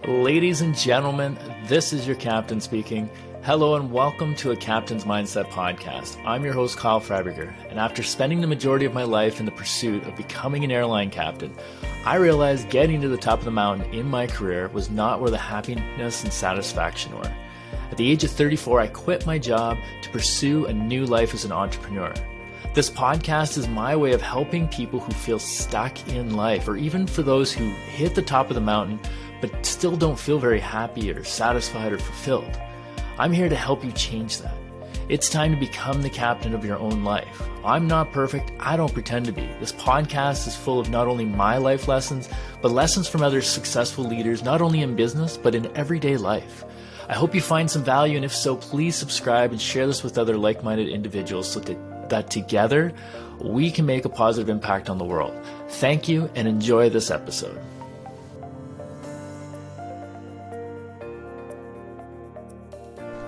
Ladies and gentlemen, this is your captain speaking. Hello and welcome to a Captain's Mindset podcast. I'm your host, Kyle Freiberger, and after spending the majority of my life in the pursuit of becoming an airline captain, I realized getting to the top of the mountain in my career was not where the happiness and satisfaction were. At the age of 34, I quit my job to pursue a new life as an entrepreneur. This podcast is my way of helping people who feel stuck in life, or even for those who hit the top of the mountain but still don't feel very happy or satisfied or fulfilled. I'm here to help you change that. It's time to become the captain of your own life. I'm not perfect. I don't pretend to be. This podcast is full of not only my life lessons, but lessons from other successful leaders, not only in business, but in everyday life. I hope you find some value, and if so, please subscribe and share this with other like-minded individuals so that together we can make a positive impact on the world. Thank you and enjoy this episode.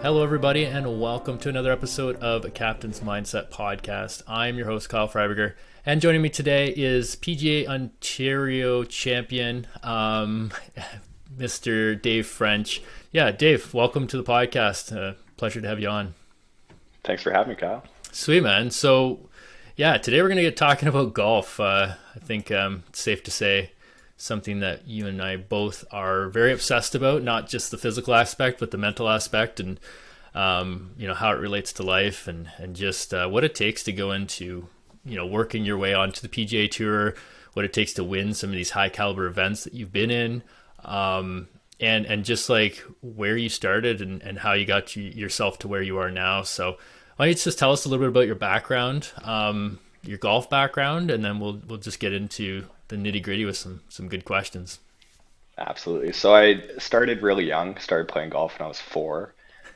Hello, everybody, and welcome to another episode of a Captain's Mindset podcast. I'm your host, Kyle Freiberger, and joining me today is PGA Ontario champion, Mr. Dave French. Yeah, Dave, welcome to the podcast. Pleasure to have you on. Thanks for having me, Kyle. Sweet, man. So, yeah, today we're going to get talking about golf. I think it's safe to say something that you and I both are very obsessed about, not just the physical aspect, but the mental aspect and, how it relates to life and just what it takes to go into, working your way onto the PGA Tour, what it takes to win some of these high caliber events that you've been in, and just like where you started and how you got yourself to where you are now. So why don't you just tell us a little bit about your background, your golf background, and then we'll just get into the nitty gritty with some good questions. Absolutely. So I started really young, started playing golf when I was 4.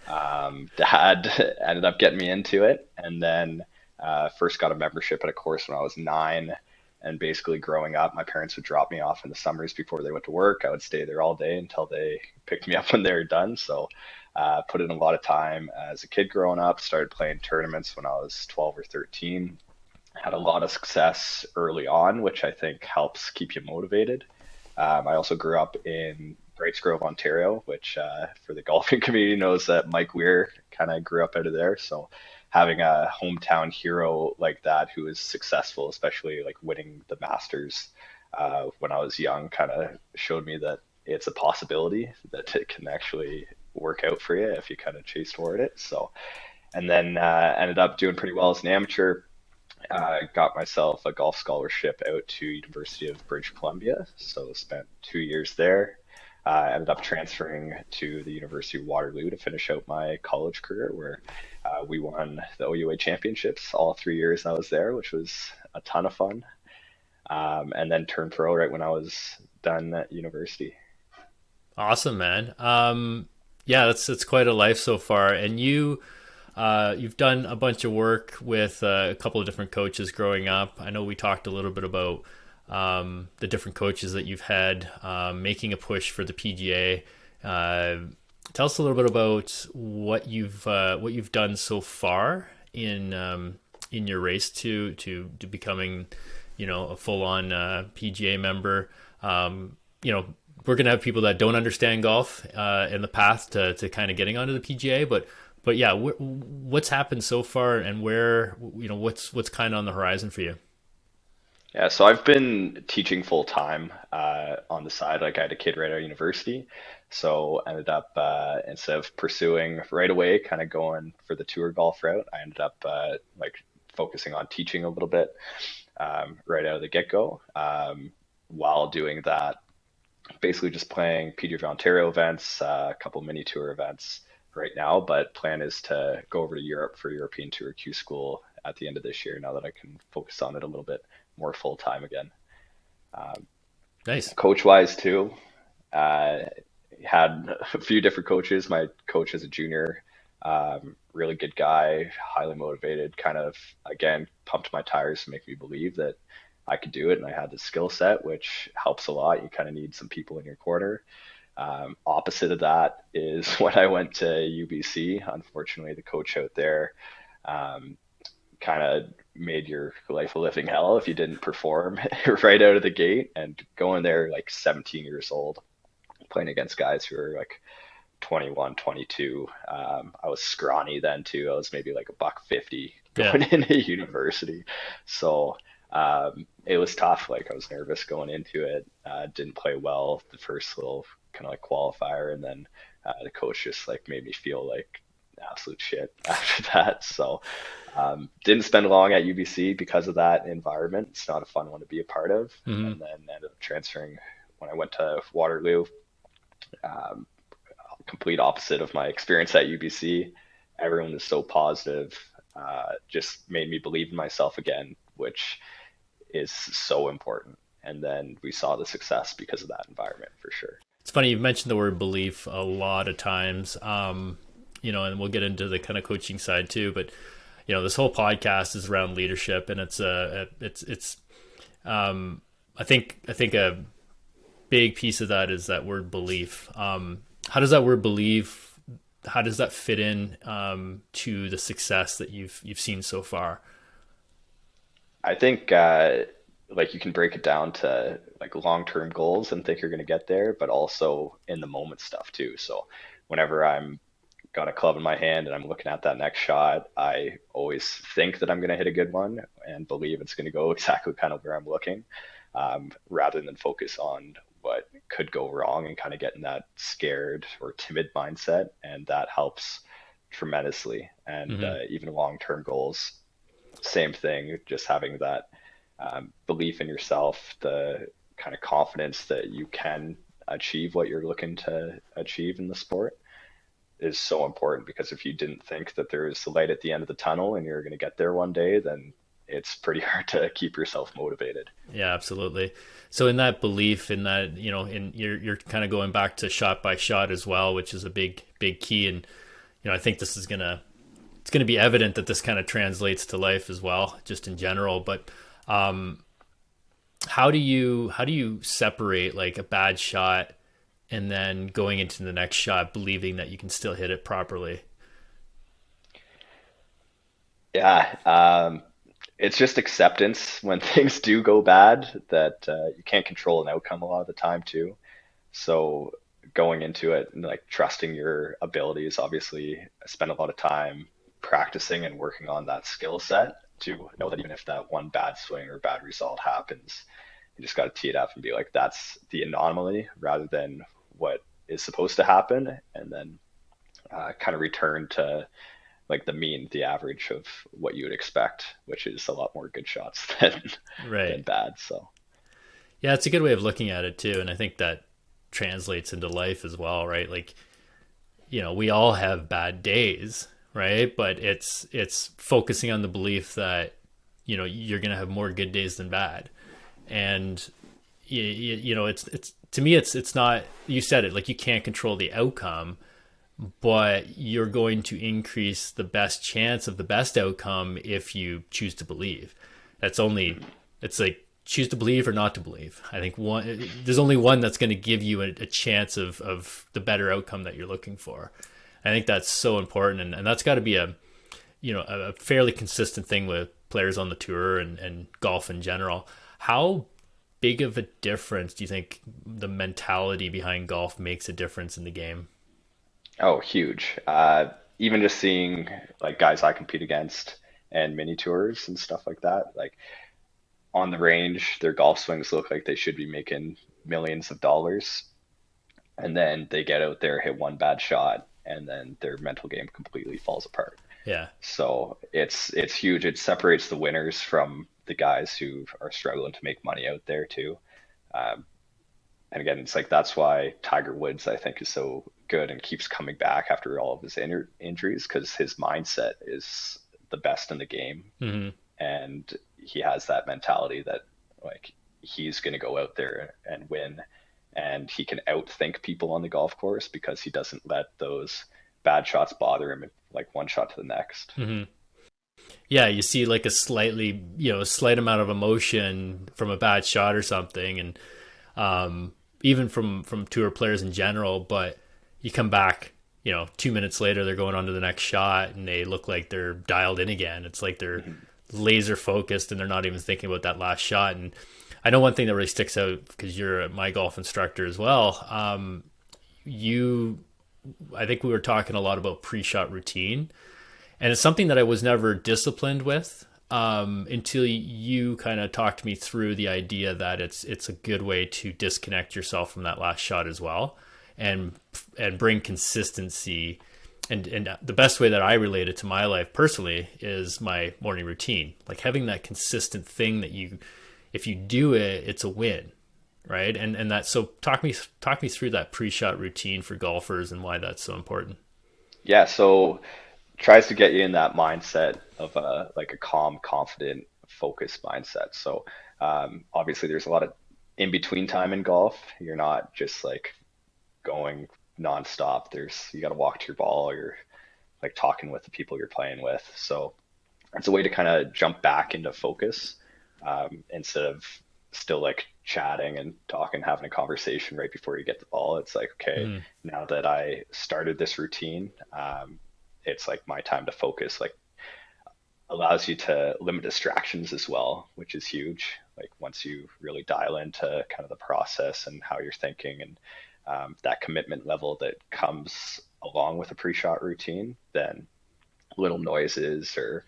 Dad ended up getting me into it, and then first got a membership at a course when I was 9. And basically growing up, my parents would drop me off in the summers before they went to work. I would stay there all day until they picked me up when they were done. So put in a lot of time as a kid growing up, started playing tournaments when I was 12 or 13. Had a lot of success early on, which I think helps keep you motivated. I also grew up in Brights Grove, Ontario, which for the golfing community knows that Mike Weir kind of grew up out of there. So having a hometown hero like that who is successful, especially like winning the Masters when I was young, kind of showed me that it's a possibility that it can actually work out for you if you kind of chase toward it. So, and then ended up doing pretty well as an amateur. Got myself a golf scholarship out to University of British Columbia, so spent 2 years there. Ended up transferring to the University of Waterloo to finish out my college career, where we won the OUA championships all 3 years I was there, which was a ton of fun. And then turned pro right when I was done at university. Awesome, man. Yeah, that's quite a life so far, and you've done a bunch of work with a couple of different coaches growing up. I know we talked a little bit about the different coaches that you've had making a push for the PGA. Tell us a little bit about what you've done so far in your race to becoming, a full-on PGA member. We're gonna have people that don't understand golf in the path to kind of getting onto the PGA, but yeah, what's happened so far, and where, what's kind of on the horizon for you? Yeah, so I've been teaching full time on the side. Like I had a kid right out of university, so ended up instead of pursuing right away, kind of going for the tour golf route, I ended up like focusing on teaching a little bit right out of the get go. While doing that, basically just playing PGA Ontario events, a couple mini tour events right now, but plan is to go over to Europe for European Tour Q School at the end of this year, now that I can focus on it a little bit more full time again. Nice. Coach wise too, had a few different coaches. My coach as a junior, really good guy, highly motivated, kind of again pumped my tires to make me believe that I could do it and I had the skill set, which helps a lot. You kind of need some people in your corner. Opposite of that is when I went to UBC. Unfortunately, the coach out there kind of made your life a living hell if you didn't perform right out of the gate. And going there like 17 years old, playing against guys who are like 21, 22. I was scrawny then too. I was maybe like a buck 50 Yeah. going into university. So it was tough. Like I was nervous going into it. Didn't play well the first little kind of like qualifier, and then the coach just like made me feel like absolute shit after that. So didn't spend long at UBC because of that environment. It's not a fun one to be a part of. Hmm. And then ended up transferring when I went to Waterloo. Um, Complete opposite of my experience at UBC. Everyone was so positive, just made me believe in myself again, which is so important. And then we saw the success because of that environment for sure. It's funny you've mentioned the word belief a lot of times. And we'll get into the kind of coaching side too. But this whole podcast is around leadership, and I think a big piece of that is that word belief. How does that word belief? How does that fit in to the success that you've seen so far? I think like you can break it down to like long-term goals and think you're going to get there, but also in the moment stuff too. So whenever I'm got a club in my hand and I'm looking at that next shot, I always think that I'm going to hit a good one and believe it's going to go exactly kind of where I'm looking, rather than focus on what could go wrong and kind of get in that scared or timid mindset. And that helps tremendously. And Hmm. even long-term goals, same thing, just having that belief in yourself, the kind of confidence that you can achieve what you're looking to achieve in the sport is so important, because if you didn't think that there is light at the end of the tunnel and you're going to get there one day, then it's pretty hard to keep yourself motivated. Yeah, absolutely. So in that belief, in that in you're kind of going back to shot by shot as well, which is a big key. And I think this is it's gonna be evident that this kind of translates to life as well, just in general. But how do you separate like a bad shot and then going into the next shot believing that you can still hit it properly? Yeah, it's just acceptance when things do go bad, that you can't control an outcome a lot of the time too. So going into it and like trusting your abilities, obviously I spend a lot of time practicing and working on that skill set to know that even if that one bad swing or bad result happens, you just got to tee it up and be like, that's the anomaly rather than what is supposed to happen. And then kind of return to like the mean, the average of what you would expect, which is a lot more good shots than Right. bad. So Yeah, it's a good way of looking at it too, and I think that translates into life as well, right? Like we all have bad days, right? But it's focusing on the belief that you're gonna have more good days than bad. And it's to me it's not, you said it, like you can't control the outcome, but you're going to increase the best chance of the best outcome if you choose to believe. That's only, it's like choose to believe or not to believe. I think there's only one that's going to give you a chance of the better outcome that you're looking for. I think that's so important, and that's got to be a fairly consistent thing with players on the tour and golf in general. How big of a difference do you think the mentality behind golf makes a difference in the game? oh, huge. Even just seeing like guys I compete against and mini tours and stuff like that, like on the range, their golf swings look like they should be making millions of dollars, and then they get out there, hit one bad shot, and then their mental game completely falls apart. Yeah. So it's huge. It separates the winners from the guys who are struggling to make money out there too. Um, and again, it's like that's why Tiger Woods, I think, is so good and keeps coming back after all of his injuries, because his mindset is the best in the game, Hmm. and he has that mentality that like he's going to go out there and win, and he can outthink people on the golf course because he doesn't let those bad shots bother him, like one shot to the next. Hmm. Yeah, you see like a a slight amount of emotion from a bad shot or something, and even from tour players in general. But you come back, 2 minutes later, they're going on to the next shot, and they look like they're dialed in again. It's like they're Mhm. laser focused, and they're not even thinking about that last shot. And I know one thing that really sticks out, because you're my golf instructor as well. you, I think we were talking a lot about pre-shot routine, and it's something that I was never disciplined with until you kind of talked me through the idea that it's a good way to disconnect yourself from that last shot as well, and bring consistency. And the best way that I relate it to my life personally is my morning routine, like having that consistent thing that you, if you do it, it's a win, right? And that, so talk me through that pre-shot routine for golfers and why that's so important. Yeah, so tries to get you in that mindset of like a calm, confident, focused mindset. So obviously, there's a lot of in between time in golf. You're not just like going nonstop. You got to walk to your ball. You're like talking with the people you're playing with. So it's a way to kind of jump back into focus instead of still like chatting and talking, having a conversation right before you get the ball. It's like, okay, Mm, now that I started this routine, it's like my time to focus. Like allows you to limit distractions as well, which is huge. Like once you really dial into kind of the process and how you're thinking and that commitment level that comes along with a pre-shot routine, then little noises or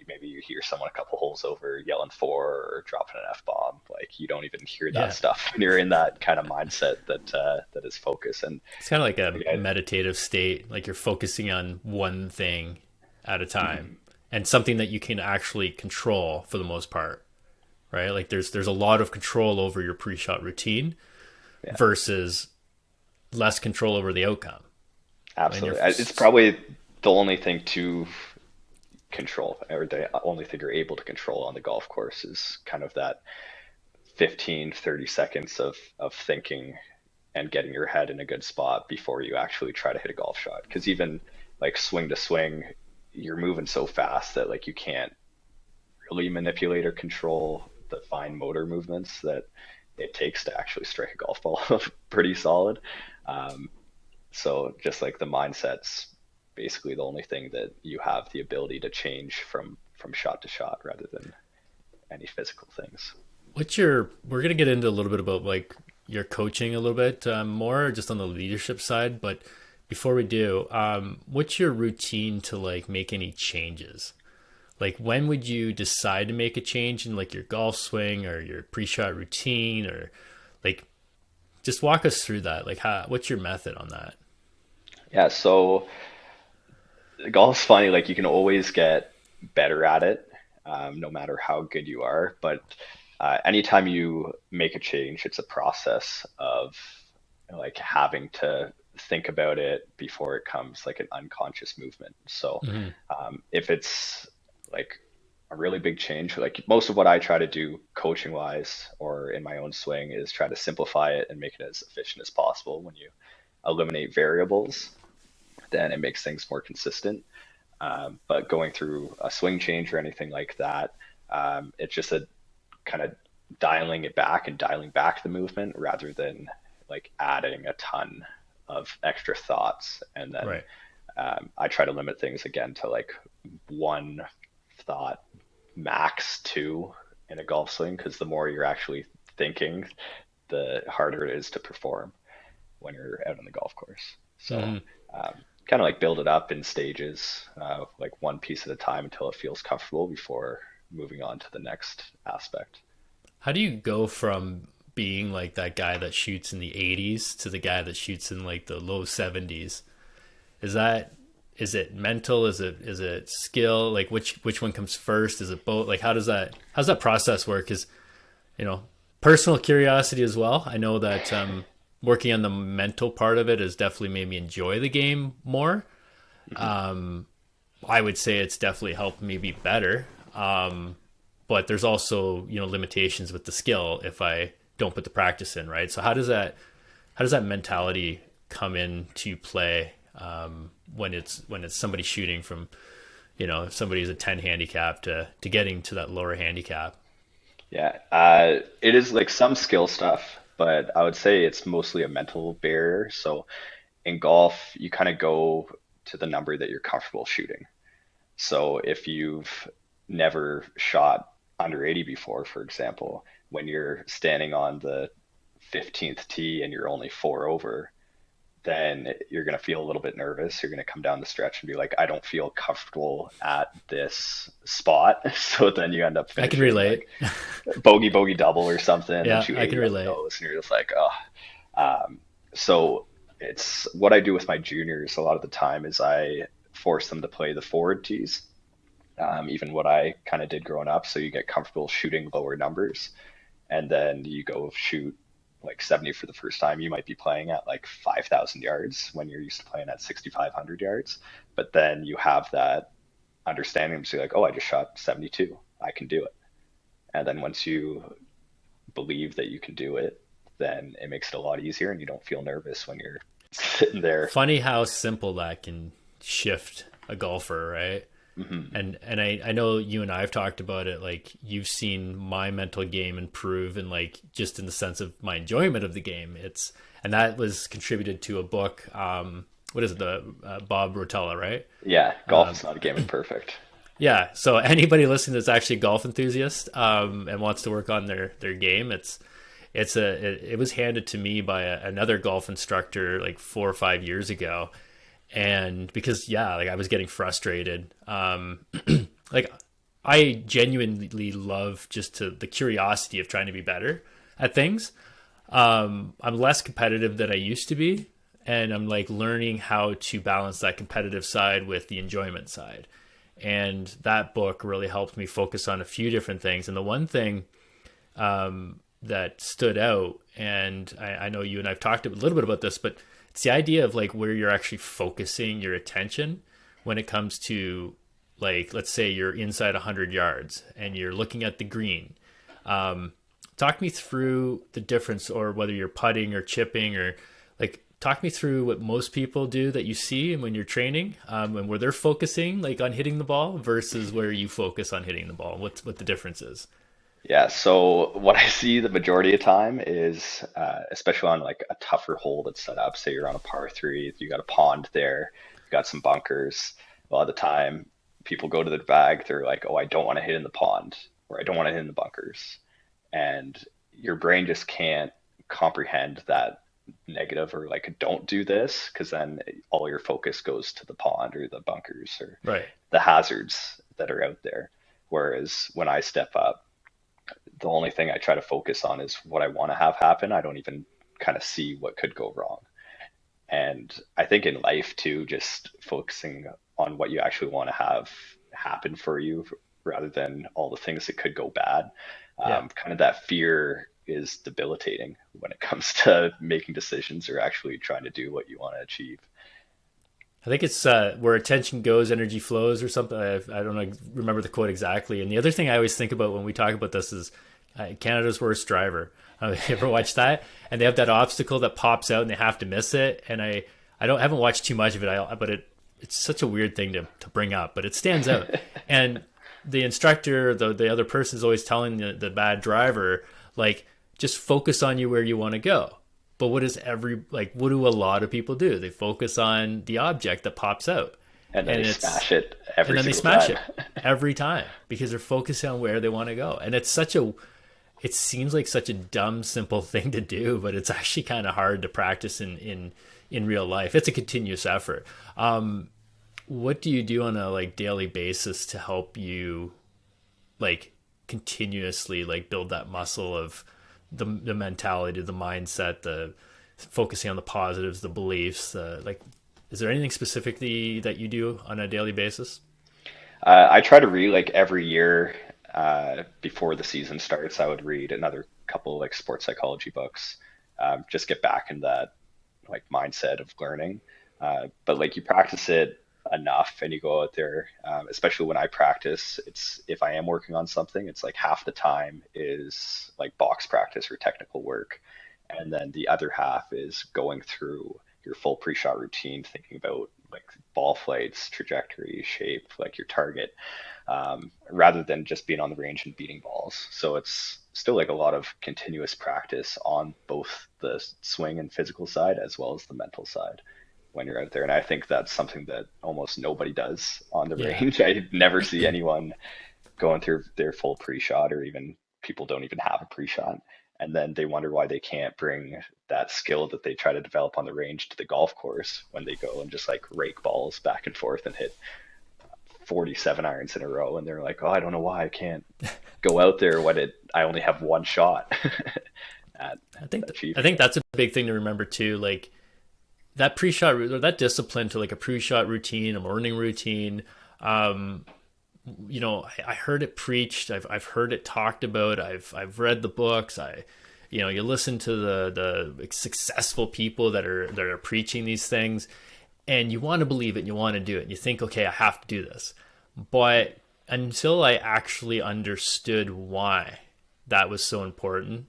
maybe you hear someone a couple holes over yelling four or dropping an F bomb. Like you don't even hear that yeah, stuff when you're in that kind of mindset that is focus. And it's kind of like a again, meditative state, like you're focusing on one thing at a time, mhm, and something that you can actually control for the most part, right? Like there's a lot of control over your pre-shot routine yeah, versus less control over the outcome. And you're absolutely. It's probably the only thing to control, or the only thing you're able to control on the golf course is kind of that 15, 30 seconds of thinking and getting your head in a good spot before you actually try to hit a golf shot. Because even like swing to swing, you're moving so fast that like you can't really manipulate or control the fine motor movements that it takes to actually strike a golf ball pretty solid. Um, so just like the mindset's basically the only thing that you have the ability to change from shot to shot rather than any physical things. what's your, we're going to get into a little bit about like your coaching a little bit more just on the leadership side, but before we do, what's your routine to like make any changes? Like when would you decide to make a change in like your golf swing or your pre-shot routine, or like just walk us through that. Like how, what's your method on that? Yeah, so golf's funny. Like you can always get better at it, no matter how good you are. But anytime you make a change, it's a process of like having to think about it before it comes like an unconscious movement. So Hmm. if it's like a really big change, like most of what I try to do coaching wise or in my own swing is try to simplify it and make it as efficient as possible. When you eliminate variables, then it makes things more consistent. But going through a swing change or anything like that, it's just a kind of dialing it back and dialing back the movement rather than like adding a ton of extra thoughts. And then Right. I try to limit things again to like one thought, max two in a golf swing, because the more you're actually thinking, the harder it is to perform when you're out on the golf course. So Hmm. kind of like build it up in stages, like one piece at a time until it feels comfortable before moving on to the next aspect. How do you go from being like that guy that shoots in the 80s to the guy that shoots in like the low 70s? Is that, is it mental? Is it skill? Like which one comes first? Is it both? Like how's that process work? Because you know, personal curiosity as well. I know that working on the mental part of it has definitely made me enjoy the game more. Mhm. I would say it's definitely helped me be better. But there's also, you know, limitations with the skill if I don't put the practice in, right? So how does that mentality come into play when it's somebody shooting from, you know, if somebody's a 10 handicap to getting to that lower handicap? Yeah, it is like some skill stuff, but I would say it's mostly a mental barrier. So in golf, you kind of go to the number that you're comfortable shooting. So if you've never shot under 80 before, for example, when you're standing on the 15th tee and you're only four over, then you're going to feel a little bit nervous. You're going to come down the stretch and be like, I don't feel comfortable at this spot. So then you end up I can finishing relate. like bogey, bogey double or something, and then Yeah, shoot I can 80 on the relate. nose, and you're just like, oh. So it's what I do with my juniors a lot of the time is I force them to play the forward tees, even what I kind of did growing up. So you get comfortable shooting lower numbers, and then you go shoot like 70 for the first time. You might be playing at like 5,000 yards when you're used to playing at 6,500 yards. But then you have that understanding to be like, oh, I just shot 72. I can do it. And then once you believe that you can do it, then it makes it a lot easier and you don't feel nervous when you're sitting there. Funny how simple that can shift a golfer, right? Hmm. And I know you and I have talked about it. Like you've seen my mental game improve, and like just in the sense of my enjoyment of the game, it's and that was contributed to a book. What is it? The Bob Rotella, right? Yeah, golf is not a game of perfect. Yeah. So anybody listening that's actually a golf enthusiast and wants to work on their game, it was handed to me by another golf instructor like 4 or 5 years ago, and because yeah, like I was getting frustrated. Like I genuinely love just the curiosity of trying to be better at things. I'm less competitive than I used to be, and I'm like learning how to balance that competitive side with the enjoyment side. And that book really helped me focus on a few different things. And the one thing that stood out, and I know you and I've talked a little bit about this, but it's the idea of like where you're actually focusing your attention when it comes to, like, let's say you're inside 100 yards and you're looking at the green. Talk me through the difference, or whether you're putting or chipping, or like talk me through what most people do that you see and when you're training, and where they're focusing like on hitting the ball versus where you focus on hitting the ball. What the difference is. Yeah, so what I see the majority of time is, especially on like a tougher hole that's set up, say you're on a par three, you got a pond there, you got some bunkers. A lot of the time, people go to the bag, they're like, oh, I don't want to hit in the pond, or I don't want to hit in the bunkers. And your brain just can't comprehend that negative or like, don't do this, because then all your focus goes to the pond or the bunkers or Right. the hazards that are out there. Whereas when I step up, the only thing I try to focus on is what I want to have happen. I don't even kind of see what could go wrong. And I think in life too, just focusing on what you actually want to have happen for you rather than all the things that could go bad. Yeah. Kind of that fear is debilitating when it comes to making decisions or actually trying to do what you want to achieve. I think it's where attention goes, energy flows, or something. I don't know, remember the quote exactly. And the other thing I always think about when we talk about this is Canada's worst driver. You ever watch that? And they have that obstacle that pops out, and they have to miss it. And I haven't watched too much of it, but it's such a weird thing to bring up, but it stands out. And the instructor, the other person is always telling the bad driver, like, just focus on you where you want to go. But what do a lot of people do? They focus on the object that pops out. And then And they it's smash it and every then they single smash time. it every time because they're focused on where they want to go. And it seems like such a dumb, simple thing to do, but it's actually kind of hard to practice in real life. It's a continuous effort. What do you do on a like daily basis to help you like continuously like build that muscle of the mentality, the mindset, the focusing on the positives, the beliefs, like, is there anything specifically that you do on a daily basis? I try to read like every year before the season starts. I would read another couple like sports psychology books, just get back in that like mindset of learning. But like you practice it enough and you go out there, especially when I practice, it's if I am working on something, it's like half the time is like box practice or technical work. And then the other half is going through your full pre-shot routine, thinking about like ball flights, trajectory, shape, like your target, rather than just being on the range and beating balls. So it's still like a lot of continuous practice on both the swing and physical side as well as the mental side when you're out there. And I think that's something that almost nobody does on the Yeah. range. I never see anyone going through their full pre-shot, or even people don't even have a pre-shot. and then they wonder why they can't bring that skill that they try to develop on the range to the golf course when they go and just like rake balls back and forth and hit 47 irons in a row, and they're like, oh, I don't know why I can't go out there when I only have one shot at I achieving think it. that's a big thing to remember too. Like that pre-shot or that discipline to like a pre-shot routine, a morning routine. Um, I heard it preached. I've heard it talked about. I've read the books. You listen to the successful people that are preaching these things, and you want to believe it and you want to do it. And you think, okay, I have to do this. But until I actually understood why that was so important,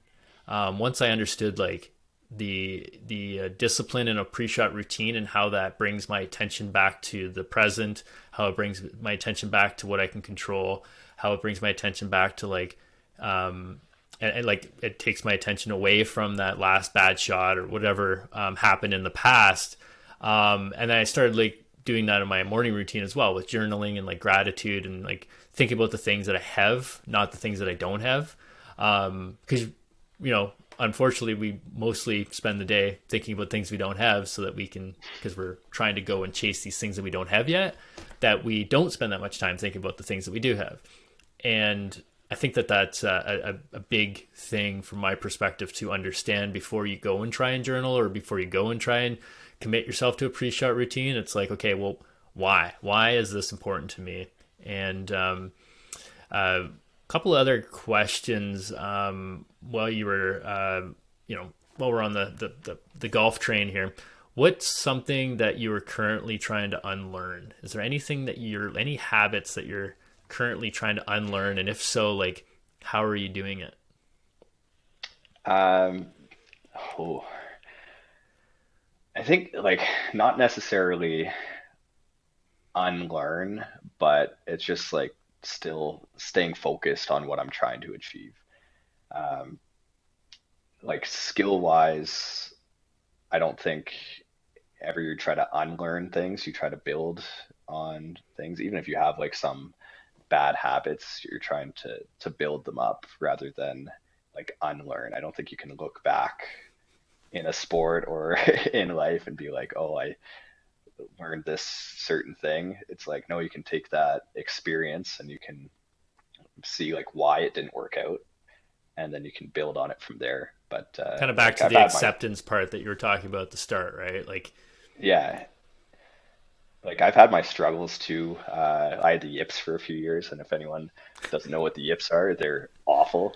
once I understood like the discipline in a pre-shot routine and how that brings my attention back to the present, how it brings my attention back to what I can control, how it brings my attention back to like and like it takes my attention away from that last bad shot or whatever happened in the past. And then I started like doing that in my morning routine as well with journaling and like gratitude and like thinking about the things that I have, not the things that I don't have. Because unfortunately, we mostly spend the day thinking about things we don't have so that we can, because we're trying to go and chase these things that we don't have yet, that we don't spend that much time thinking about the things that we do have. And I think that that's a big thing from my perspective to understand before you go and try and journal or before you go and try and commit yourself to a pre-shot routine. It's like, okay, well, why? Why is this important to me? And couple of other questions while you were, while we're on the golf train here. What's something that you are currently trying to unlearn? Is there anything that any habits that you're currently trying to unlearn? And if so, like, how are you doing it? Um, oh, I think like not necessarily unlearn, but it's just like still staying focused on what I'm trying to achieve. Um, like skill wise, I don't think ever you try to unlearn things, you try to build on things. Even if you have like some bad habits, you're trying to build them up rather than like unlearn. I don't think you can look back in a sport or in life and be like, oh, I learned this certain thing. It's like, no, you can take that experience and you can see like why it didn't work out, and then you can build on it from there. But Kind of back like to I've the had my acceptance part that you were talking about at the start, right? Like, yeah, like I've had my struggles too. I had the yips for a few years, and if anyone doesn't know what the yips are, they're awful.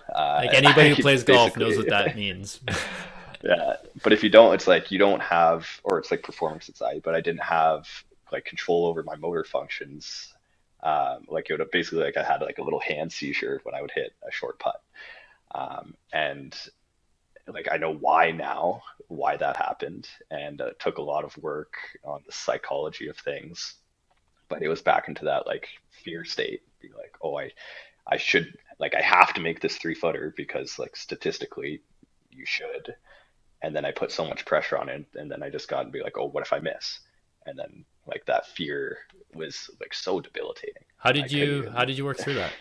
anybody who It's plays golf knows basically what that means. yeah, but if you don't, it's like you don't have, or it's like performance anxiety. But I didn't have like control over my motor functions. Like it would basically like I had like a little hand seizure when I would hit a short putt. And like I know why now, why that happened, and it took a lot of work on the psychology of things. But it was back into that like fear state, be like, oh, I should like I have to make this 3 footer because like statistically you should. And then I put so much pressure on it, and then I just got to be like, oh, what if I miss? And then like that fear was like so debilitating. How I did couldn't you how even. did you work through that?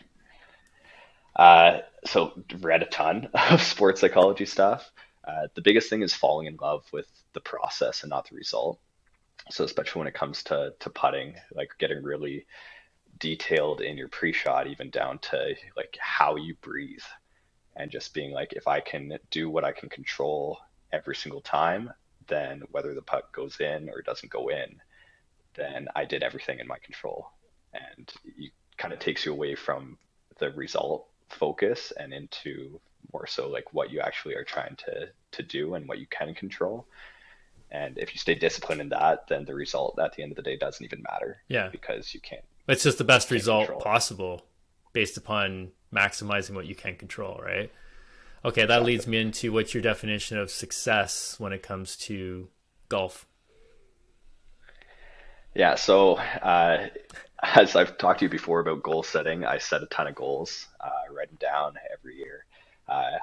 So read a ton of sports psychology stuff. The biggest thing is falling in love with the process and not the result. So especially when it comes to putting, like getting really detailed in your pre-shot, even down to like how you breathe, and just being like, if I can do what I can control every single time, then whether the putt goes in or doesn't go in, then I did everything in my control. And you kind of takes you away from the result focus and into more so like what you actually are trying to do and what you can control. And if you stay disciplined in that, then the result at the end of the day doesn't even matter Yeah, because you can't it's just the best can't result control it. possible based upon maximizing what you can control, right? Okay, that Exactly. leads me into what's your definition of success when it comes to golf? Yeah, so as I've talked to you before about goal setting, I set a ton of goals, write them down every year.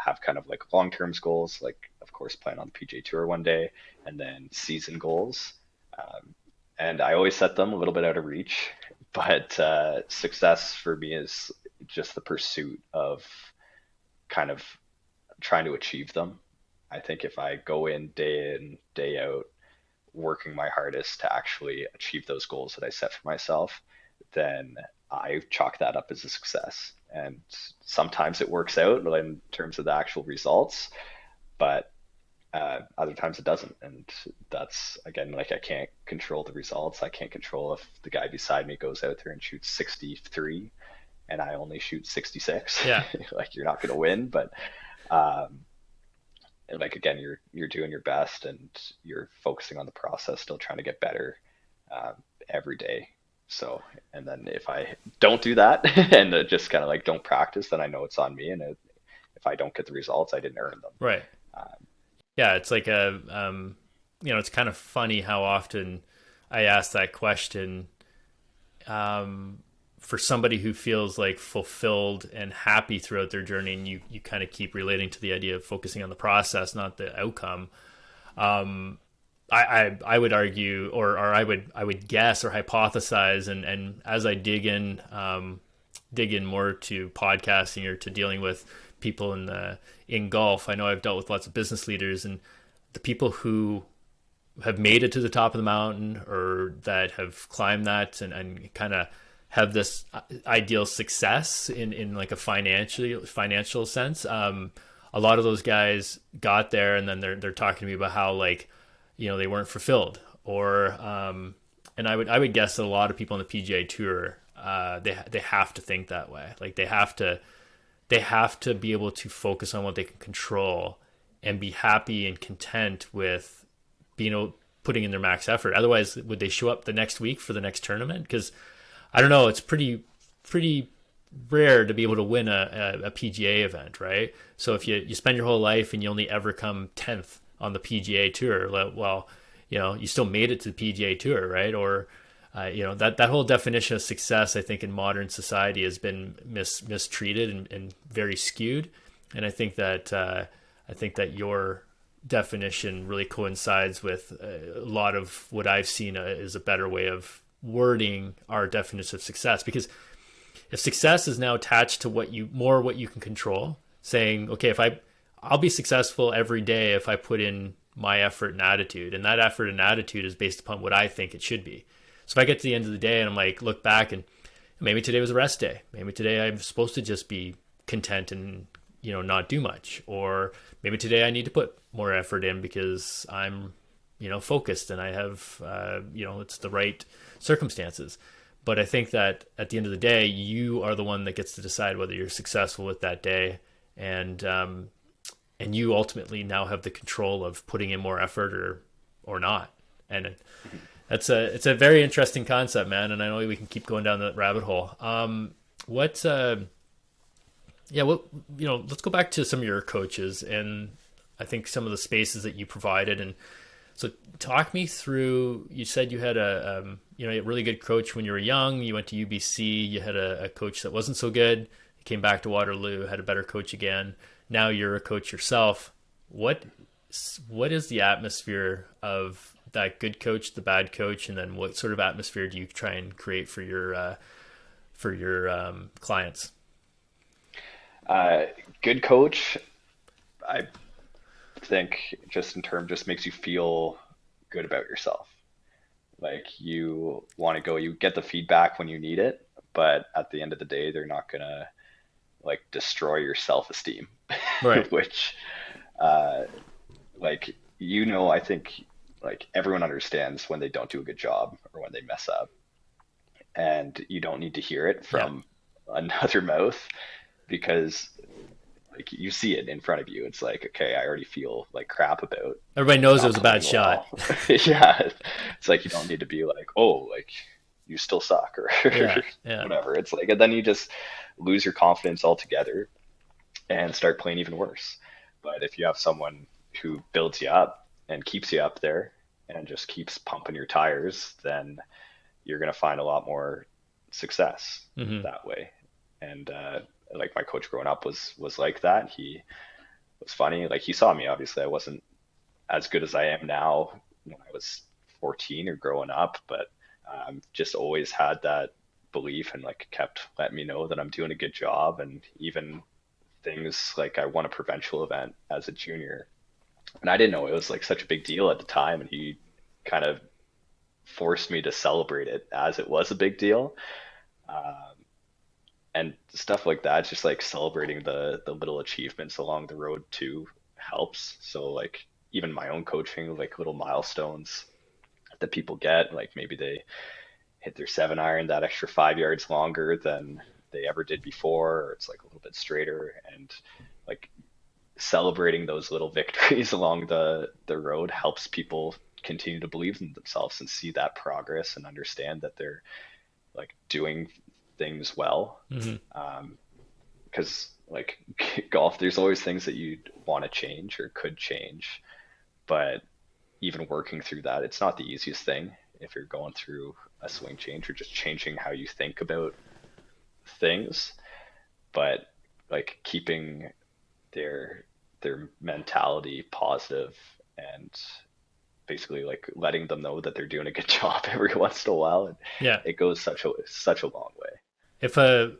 Have kind of like long-term goals, like of course playing on the PGA Tour one day, and then season goals. Um, and I always set them a little bit out of reach, but success for me is just the pursuit of kind of trying to achieve them. I think if I go in, day out, working my hardest to actually achieve those goals that I set for myself, then I chalk that up as a success. And sometimes it works out in terms of the actual results, but other times it doesn't. And that's, again, like I can't control the results. I can't control if the guy beside me goes out there and shoots 63 and I only shoot 66. Yeah. Like you're not going to win, but um, and like again, you're doing your best and you're focusing on the process, still trying to get better um, every day. So, and then if I don't do that and just kind of like don't practice, then I know it's on me. And if I don't get the results, I didn't earn them. Right. Um, Yeah. It's like it's kind of funny how often I ask that question, um, for somebody who feels like fulfilled and happy throughout their journey. And you kind of keep relating to the idea of focusing on the process, not the outcome. Um, I would argue, or I would guess or hypothesize, and as I dig in more to podcasting or to dealing with people in golf, I know I've dealt with lots of business leaders, and the people who have made it to the top of the mountain or that have climbed that and kind of have this ideal success in like a financial sense. A lot of those guys got there, and then they're talking to me about how, like, they weren't fulfilled, or and I would guess that a lot of people on the PGA Tour, they have to think that way. Like they have to be able to focus on what they can control and be happy and content with being putting in their max effort. Otherwise, would they show up the next week for the next tournament? Because I don't know, it's pretty rare to be able to win a PGA event, right? So if you spend your whole life and you only ever come 10th on the PGA Tour, well, you still made it to the PGA Tour, right? Or that whole definition of success, I think, in modern society has been mistreated and very skewed. And I think that your definition really coincides with a lot of what I've seen is a better way of wording our definition of success. Because if success is now attached to what you can control, saying, okay, I'll be successful every day if I put in my effort and attitude, and that effort and attitude is based upon what I think it should be. So if I get to the end of the day and I'm like, look back, and maybe today was a rest day, maybe today I'm supposed to just be content and not do much, or maybe today I need to put more effort in because I'm focused and I have it's the right circumstances. But I think that at the end of the day, you are the one that gets to decide whether you're successful with that day, and you ultimately now have the control of putting in more effort or not. And it's a very interesting concept, man. And I know we can keep going down that rabbit hole. Let's go back to some of your coaches, and I think some of the spaces that you provided. And so talk me through, you said you had a really good coach when you were young. You went to UBC, you had a coach that wasn't so good. You came back to Waterloo, had a better coach again. Now you're a coach yourself. What is the atmosphere of that good coach, the bad coach, and then what sort of atmosphere do you try and create for your clients? Good coach, I think just makes you feel good about yourself. Like you want to go, you get the feedback when you need it, but at the end of the day, they're not gonna like destroy your self-esteem, Right. which, like, I think like everyone understands when they don't do a good job or when they mess up, and you don't need to hear it Yeah. from another mouth because like you see it in front of you. It's like, okay, I already feel like crap about Everybody knows it not was a bad playing shot. well. Yeah. It's like you don't need to be like, oh, like you still suck or Yeah. Yeah. whatever. It's like, and then you just lose your confidence altogether and start playing even worse. But if you have someone who builds you up and keeps you up there and just keeps pumping your tires, then you're going to find a lot more success Hmm. that way. And like my coach growing up was like that. He was funny. Like he saw me. Obviously, I wasn't as good as I am now when I was 14 or growing up, but just always had that belief and like kept letting me know that I'm doing a good job. And even things like I won a provincial event as a junior, and I didn't know it was like such a big deal at the time, and he kind of forced me to celebrate it as it was a big deal. Um, and stuff like that, just like celebrating the little achievements along the road too helps. So like even my own coaching, like little milestones that people get, like maybe they hit their 7 iron that extra 5 yards longer than they ever did before, or it's like a little bit straighter, and like celebrating those little victories along the road helps people continue to believe in themselves and see that progress and understand that they're like doing things well. Hmm. Because like golf, there's always things that you want to change or could change, but even working through that, it's not the easiest thing if you're going through a swing change or just changing how you think about things. But like keeping their mentality positive and basically like letting them know that they're doing a good job every once in a while, and Yeah. it goes such a long way. If a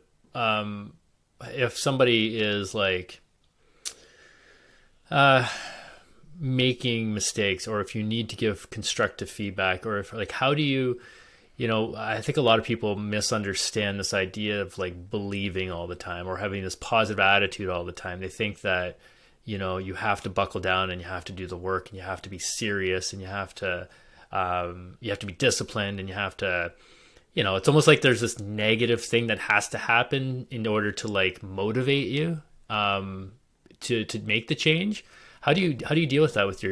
if somebody is like uh making mistakes, or if you need to give constructive feedback, or if like how do you, I think a lot of people misunderstand this idea of like believing all the time or having this positive attitude all the time. They think that, you have to buckle down and you have to do the work and you have to be serious and you have to be disciplined and you have to, it's almost like there's this negative thing that has to happen in order to like motivate you to make the change. How do you deal with that with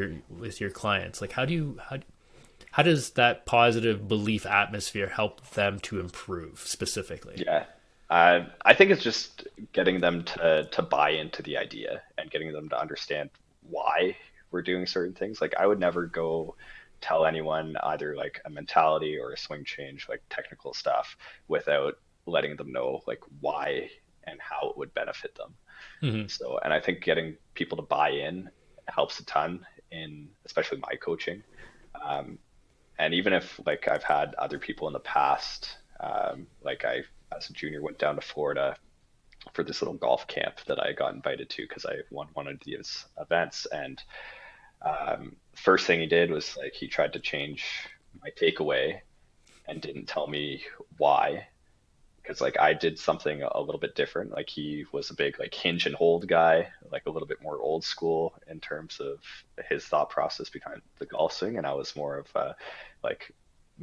your clients? Like how does that positive belief atmosphere help them to improve specifically? Yeah. I think it's just getting them to buy into the idea and getting them to understand why we're doing certain things. Like I would never go tell anyone either like a mentality or a swing change, like technical stuff, without letting them know like why and how it would benefit them. Hmm. So, and I think getting people to buy in helps a ton in especially my coaching. Um, and even if like I've had other people in the past, like I as a junior went down to Florida for this little golf camp that I got invited to because I won one of these events. And first thing he did was like he tried to change my takeaway and didn't tell me why. Because like I did something a little bit different. Like he was a big like hinge and hold guy, like a little bit more old school in terms of his thought process behind the golf swing, and I was more of a like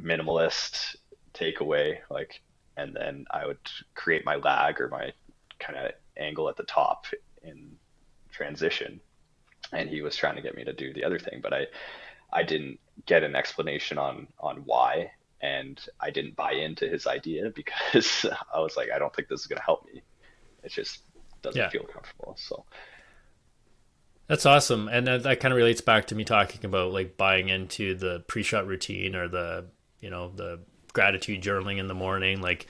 minimalist takeaway, like, and then I would create my lag or my kind of angle at the top in transition, and he was trying to get me to do the other thing, but I didn't get an explanation on why, and I didn't buy into his idea because I was like, I don't think this is going to help me. It just doesn't Yeah. feel comfortable. So That's awesome. And that kind of relates back to me talking about like buying into the pre-shot routine or the gratitude journaling in the morning, like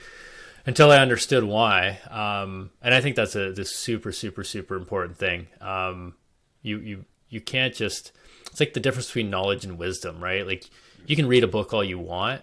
until I understood why. And I think that's this super, super, super important thing. You can't just, it's like the difference between knowledge and wisdom, right? Like you can read a book all you want.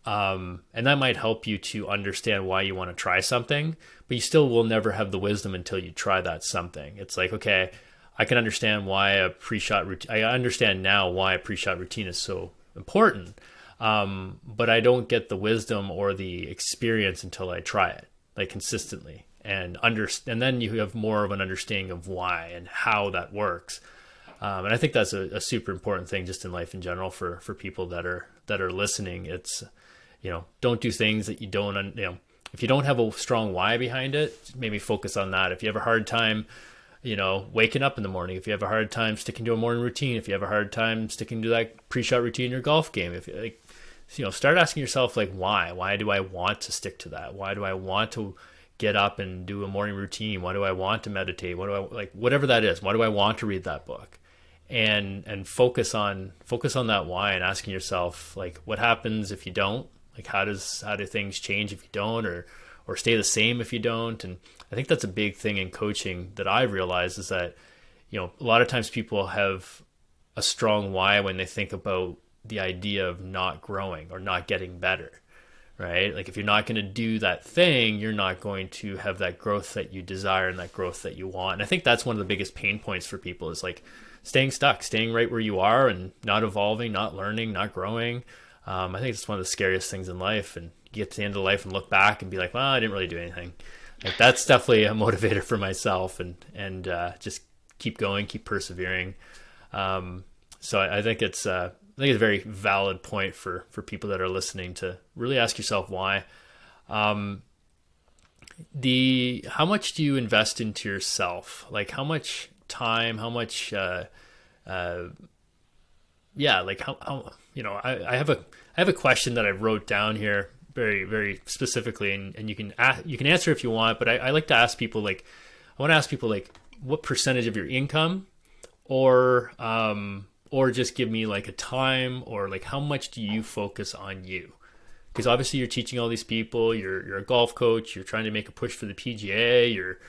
And that might help you to understand why you want to try something, but you still will never have the wisdom until you try that something. It's like, okay, I can understand why a pre-shot routine. I understand now why a pre-shot routine is so important, but I don't get the wisdom or the experience until I try it, like consistently, and then you have more of an understanding of why and how that works. And I think that's a super important thing just in life in general for people that are listening. It's don't do things that you don't if you don't have a strong why behind it, maybe focus on that. If you have a hard time waking up in the morning, if you have a hard time sticking to a morning routine, if you have a hard time sticking to that pre-shot routine in your golf game, if like, start asking yourself like, why do I want to stick to that? Why do I want to get up and do a morning routine? Why do I want to meditate? What do I like, whatever that is? Why do I want to read that book? And focus on that why, and asking yourself like, what happens if you don't? Like, how do things change if you don't, or stay the same if you don't? And I think that's a big thing in coaching that I've realized is that, a lot of times people have a strong why when they think about the idea of not growing or not getting better, right? Like if you're not going to do that thing, you're not going to have that growth that you desire and that growth that you want. And I think that's one of the biggest pain points for people is like staying stuck, staying right where you are and not evolving, not learning, not growing. I think it's one of the scariest things in life. And you get to the end of life and look back and be like, well, I didn't really do anything. Like that's definitely a motivator for myself, and just keep going, keep persevering. So I think it's a very valid point for people that are listening to really ask yourself why. How much do you invest into yourself? Like how much time, how much, like how, I have a question that I wrote down here very, very specifically, and you can answer if you want, but I like to ask people, like, I want to ask people like what percentage of your income, or just give me like a time, or like how much do you focus on you? Because obviously you're teaching all these people, you're a golf coach, you're trying to make a push for the PGA, you're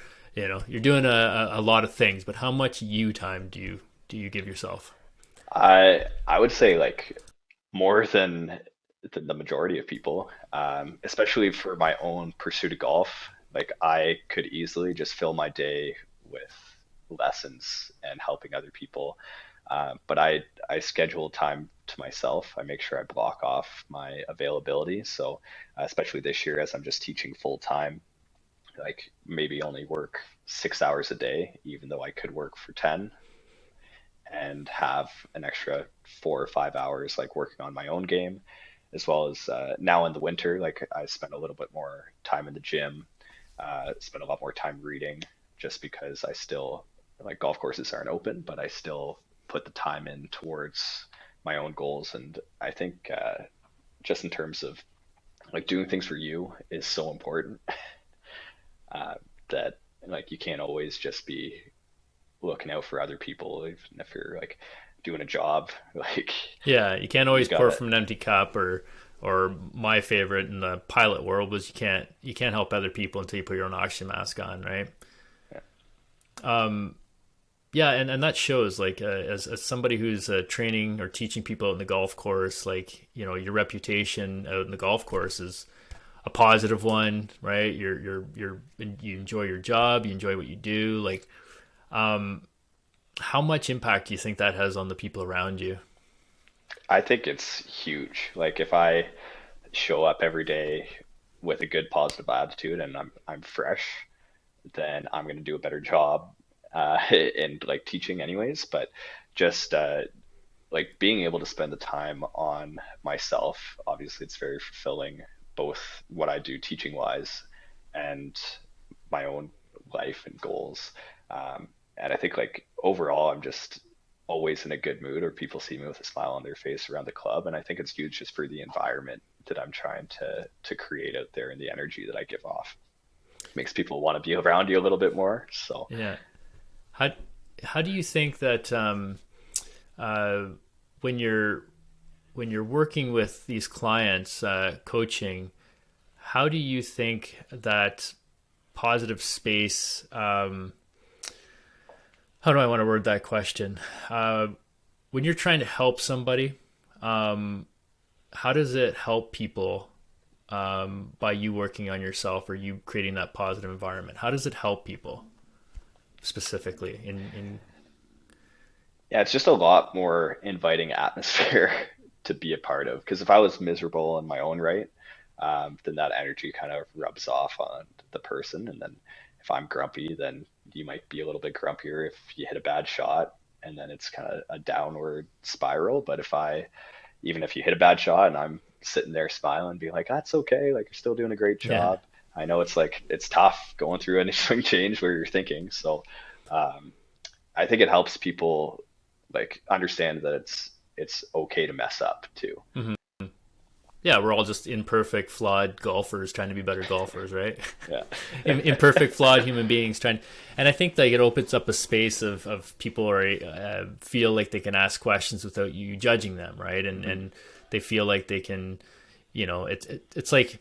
doing a lot of things, but how much you time do you give yourself? I would say like more than the majority of people, especially for my own pursuit of golf. Like I could easily just fill my day with lessons and helping other people. But I schedule time to myself. I make sure I block off my availability. So especially this year, as I'm just teaching full time, like maybe only work 6 hours a day, even though I could work for 10 and have an extra 4 or 5 hours like working on my own game, as well as now in the winter, like I spend a little bit more time in the gym, spend a lot more time reading, just because I still like golf courses aren't open, but I still put the time in towards my own goals. And I think just in terms of like doing things for you is so important uh, that like you can't always just be looking out for other people, even if you're like doing a job. Like Yeah, you can't you always pour gotta, from an empty cup, or my favorite in the pilot world was you can't help other people until you put your own oxygen mask on, right? yeah, Yeah, and that shows like as somebody who's training or teaching people out in the golf course, like your reputation out in the golf course is a positive one, right? You enjoy your job, you enjoy what you do. Like, how much impact do you think that has on the people around you? I think it's huge. Like if I show up every day with a good positive attitude and I'm fresh, then I'm going to do a better job in like teaching anyways. But just like being able to spend the time on myself, obviously it's very fulfilling, both what I do teaching wise and my own life and goals. And I think like overall, I'm just always in a good mood, or people see me with a smile on their face around the club. And I think it's huge just for the environment that I'm trying to create out there and the energy that I give off. Makes people want to be around you a little bit more. So Yeah. How how do you think that uh, when you're working with these clients, coaching, how do you think that positive space? How do I want to word that question? Uh, when you're trying to help somebody, um, how does it help people by you working on yourself or you creating that positive environment? How does it help people specifically in yeah, it's just a lot more inviting atmosphere to be a part of. Because if I was miserable in my own right, then that energy kind of rubs off on the person. And then if I'm grumpy, then you might be a little bit grumpier if you hit a bad shot, and then it's kind of a downward spiral. But even if you hit a bad shot and I'm sitting there smiling, being like, that's okay, like you're still doing a great yeah. job. I know it's like it's tough going through any swing change where you're thinking. So um, I think it helps people like understand that it's okay to mess up too. Mhm. Yeah, we're all just imperfect, flawed golfers trying to be better golfers, right? Yeah. Imperfect, flawed human beings trying, and I think like it opens up a space of people are feel like they can ask questions without you judging them, right? And Mhm. and they feel like they can, it's like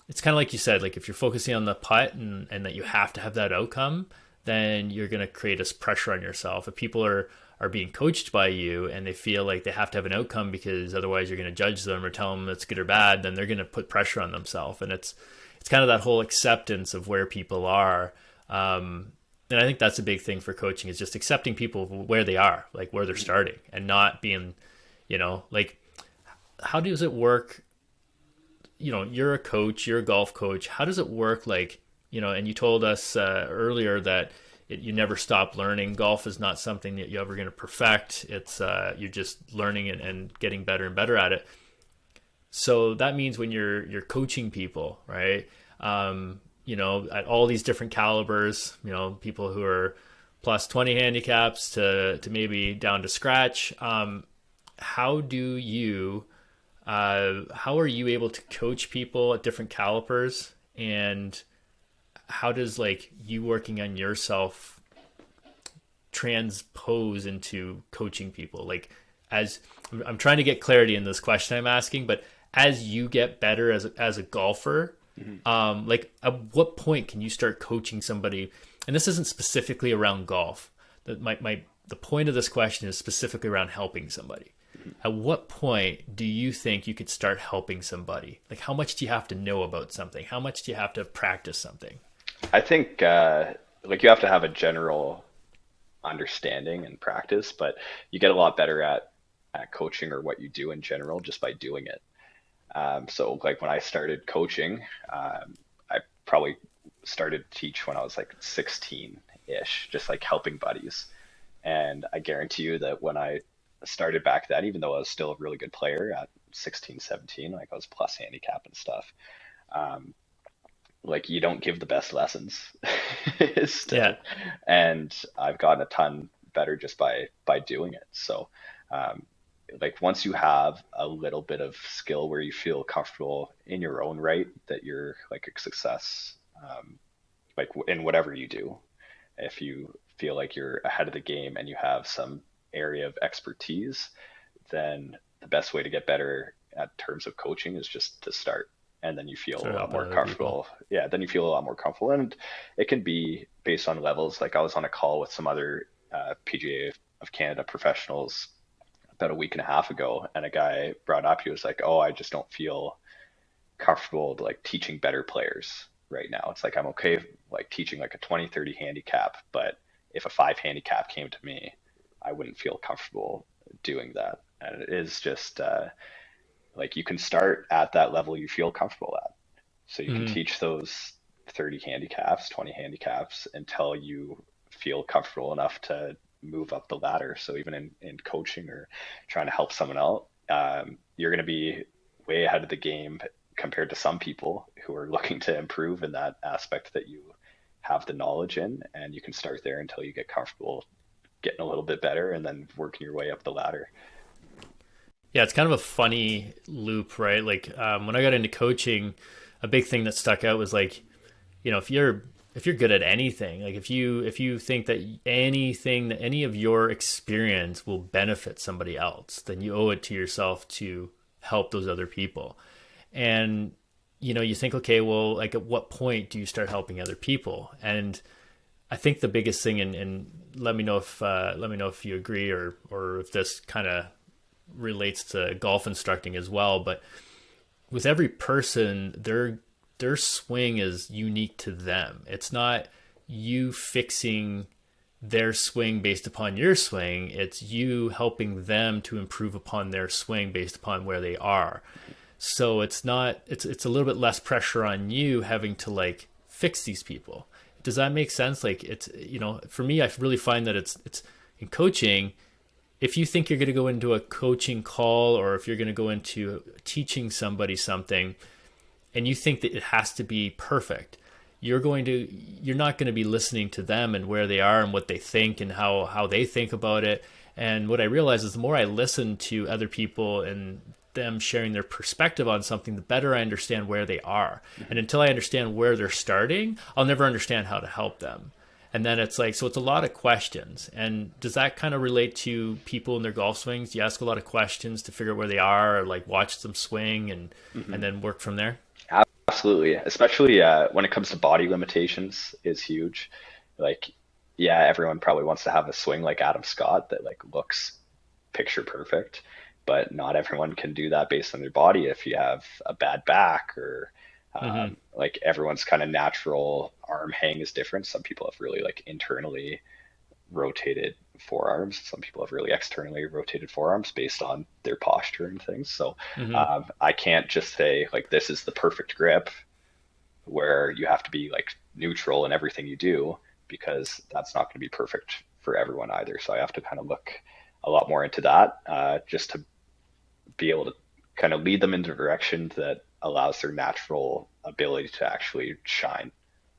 it's kind of like you said, like if you're focusing on the putt and that you have to have that outcome, then you're going to create this pressure on yourself. If people are being coached by you and they feel like they have to have an outcome because otherwise you're going to judge them or tell them it's good or bad, then they're going to put pressure on themselves. And it's kind of that whole acceptance of where people are. And I think that's a big thing for coaching, is just accepting people where they are, like where they're starting, and not being, like, how does it work? You're a coach, you're a golf coach. How does it work? Like, and you told us earlier that you never stop learning. Golf is not something that you're ever going to perfect. It's you're just learning and getting better and better at it. So that means when you're coaching people, right? At all these different calibers, people who are plus 20 handicaps to maybe down to scratch. How are you able to coach people at different calibers, and how does like you working on yourself transpose into coaching people? Like, as I'm trying to get clarity in this question I'm asking, but as you get better as a golfer, like at what point can you start coaching somebody? And this isn't specifically around golf. The point of this question is specifically around helping somebody. At what point do you think you could start helping somebody? Like, how much do you have to know about something? How much do you have to practice something? I think like you have to have a general understanding and practice, but you get a lot better at coaching or what you do in general just by doing it. So like when I started coaching, I probably started to teach when I was like 16-ish, just like helping buddies. And I guarantee you that when I started back then, even though I was still a really good player at 16, 17, like I was plus handicap and stuff, um, like you don't give the best lessons still. Yeah. And I've gotten a ton better just by doing it. So um, like once you have a little bit of skill where you feel comfortable in your own right that you're like a success, like in whatever you do, if you feel like you're ahead of the game and you have some area of expertise, then the best way to get better at terms of coaching is just to start. And then you feel Start a lot helping more other people. comfortable. Yeah, then you feel a lot more comfortable. And it can be based on levels. Like I was on a call with some other PGA of Canada professionals about a week and a half ago, and a guy brought up, he was like, "Oh, I just don't feel comfortable like teaching better players right now. It's like I'm okay like teaching like a 20, 30 handicap, but if a 5 handicap came to me, I wouldn't feel comfortable doing that." And it is just like you can start at that level you feel comfortable at. So you can Mhm. teach those 30 handicaps, 20 handicaps until you feel comfortable enough to move up the ladder. So even in coaching or trying to help someone out, you're going to be way ahead of the game compared to some people who are looking to improve in that aspect that you have the knowledge in. And you can start there until you get comfortable getting a little bit better and then working your way up the ladder. Yeah, it's kind of a funny loop, right? Like when I got into coaching, a big thing that stuck out was like, if you're good at anything, like if you think that anything that any of your experience will benefit somebody else, then you owe it to yourself to help those other people. And you think, okay, well, like at what point do you start helping other people? And I think the biggest thing, and let me know if you agree, or if this kind of relates to golf instructing as well. But with every person, their swing is unique to them. It's not you fixing their swing based upon your swing. It's you helping them to improve upon their swing based upon where they are. So it's a little bit less pressure on you having to like fix these people. Does that make sense? Like it's, for me, I really find that it's in coaching, if you think you're going to go into a coaching call, or if you're going to go into teaching somebody something and you think that it has to be perfect, you're not going to be listening to them and where they are and what they think and how they think about it. And what I realize is the more I listen to other people and them sharing their perspective on something, the better I understand where they are. And until I understand where they're starting, I'll never understand how to help them. And then it's like, so it's a lot of questions. And does that kind of relate to people in their golf swings? You ask a lot of questions to figure out where they are, or like watch them swing and Hmm. then work from there. Absolutely, especially when it comes to body limitations is huge. Like yeah, everyone probably wants to have a swing like Adam Scott that like looks picture perfect, but not everyone can do that based on their body. If you have a bad back or Hmm. like everyone's kind of natural arm hang is different. Some people have really like internally rotated forearms. Some people have really externally rotated forearms based on their posture and things. So Hmm. I can't just say like this is the perfect grip where you have to be like neutral in everything you do, because that's not going to be perfect for everyone either. So I have to kind of look a lot more into that, just to be able to kind of lead them into a direction that allows their natural ability to actually shine.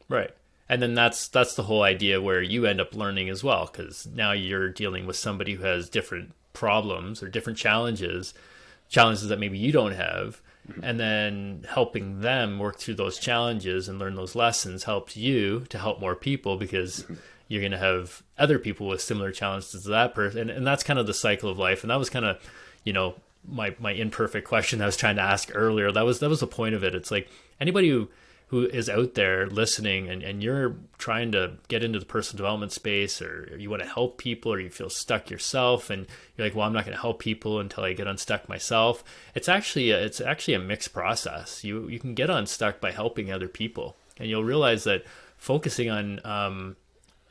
Right. And then that's the whole idea where you end up learning as well, because now you're dealing with somebody who has different problems or different challenges that maybe you don't have, Mm-hmm. and then helping them work through those challenges and learn those lessons helps you to help more people, because Mm-hmm. you're going to have other people with similar challenges to that person, and that's kind of the cycle of life. And that was kind of, you know, my imperfect question I was trying to ask earlier. That was the point of it. It's like anybody who is out there listening, and you're trying to get into the personal development space, or you want to help people, or you feel stuck yourself and you're like, well, I'm not going to help people until I get unstuck myself. It's actually a mixed process. You can get unstuck by helping other people, and you'll realize that focusing on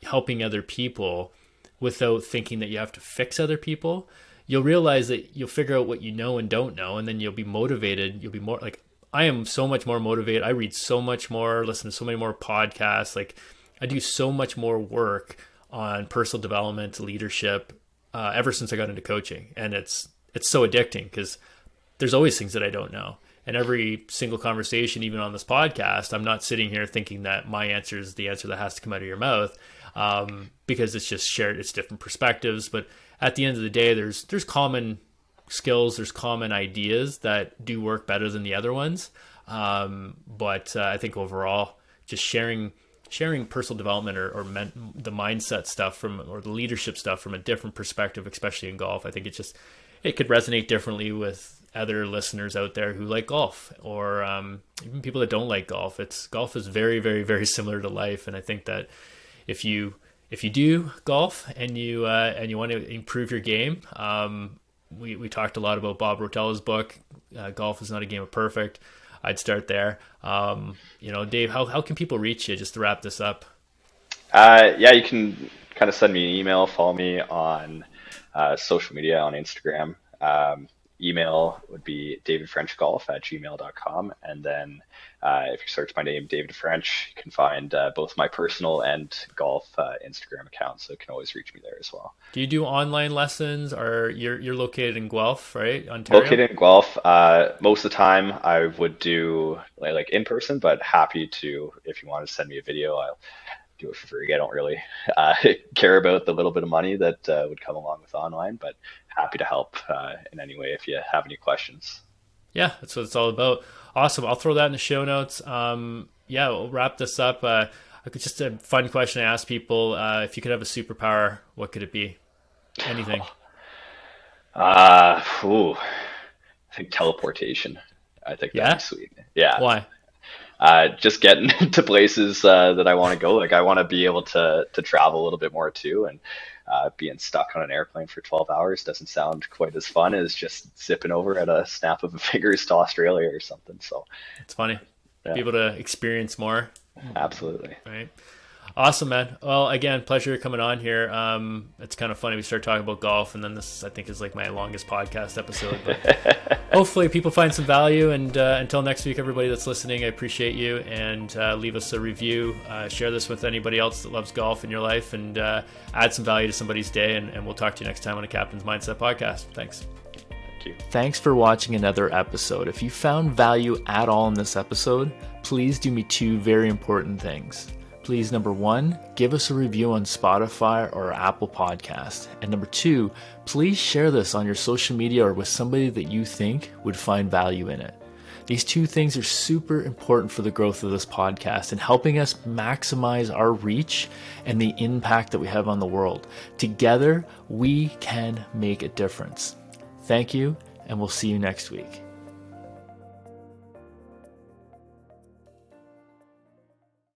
helping other people without thinking that you have to fix other people, you'll realize that you'll figure out what you know and don't know, and then you'll be motivated. You'll be more like, I am so much more motivated. I read so much more, listen to so many more podcasts. Like, I do so much more work on personal development, leadership, ever since I got into coaching. And it's so addicting, because there's always things that I don't know. And every single conversation, even on this podcast, I'm not sitting here thinking that my answer is the answer that has to come out of your mouth, because it's just shared, it's different perspectives. But at the end of the day, there's common skills, there's common ideas that do work better than the other ones. But I think overall, just sharing personal development, the mindset stuff or the leadership stuff from a different perspective, especially in golf, I think it could resonate differently with other listeners out there who like golf, or even people that don't like golf. Golf is very, very, very similar to life, and I think that if you do golf and you want to improve your game, we talked a lot about Bob Rotella's book, Golf is Not a Game of Perfect. I'd start there. Dave, how can people reach you, just to wrap this up? Yeah, you can kind of send me an email, follow me on social media on Instagram. Email would be davidfrenchgolf@gmail.com. And then if you search my name, David French, you can find both my personal and golf Instagram accounts. So you can always reach me there as well. Do you do online lessons, or you're located in Guelph, right? Ontario? Located in Guelph, most of the time I would do like in person, but happy to, if you want to send me a video, I'll do it for free. I don't really care about the little bit of money that would come along with online, but happy to help in any way if you have any questions. Yeah, that's what it's all about. Awesome. I'll throw that in the show notes. Yeah, we'll wrap this up. Just a fun question I ask people. If you could have a superpower, what could it be? Anything. I think teleportation. I think that'd be Yeah? sweet. Yeah, Why? just getting to places that I want to go. Like I want to be able to travel a little bit more too, and being stuck on an airplane for 12 hours doesn't sound quite as fun as just zipping over at a snap of a fingers to Australia or something. So It's funny. Be yeah, able to experience more, absolutely. right? Awesome, man. Well, again, pleasure coming on here. It's kind of funny. We start talking about golf, and then this, I think, is like my longest podcast episode. But hopefully people find some value. And until next week, everybody that's listening, I appreciate you. And leave us a review. Share this with anybody else that loves golf in your life, and add some value to somebody's day. And we'll talk to you next time on a Captain's Mindset podcast. Thanks. Thank you. Thanks for watching another episode. If you found value at all in this episode, please do me two very important things. Please, number one, give us a review on Spotify or Apple Podcast. And number two, please share this on your social media or with somebody that you think would find value in it. These two things are super important for the growth of this podcast and helping us maximize our reach and the impact that we have on the world. Together, we can make a difference. Thank you, and we'll see you next week.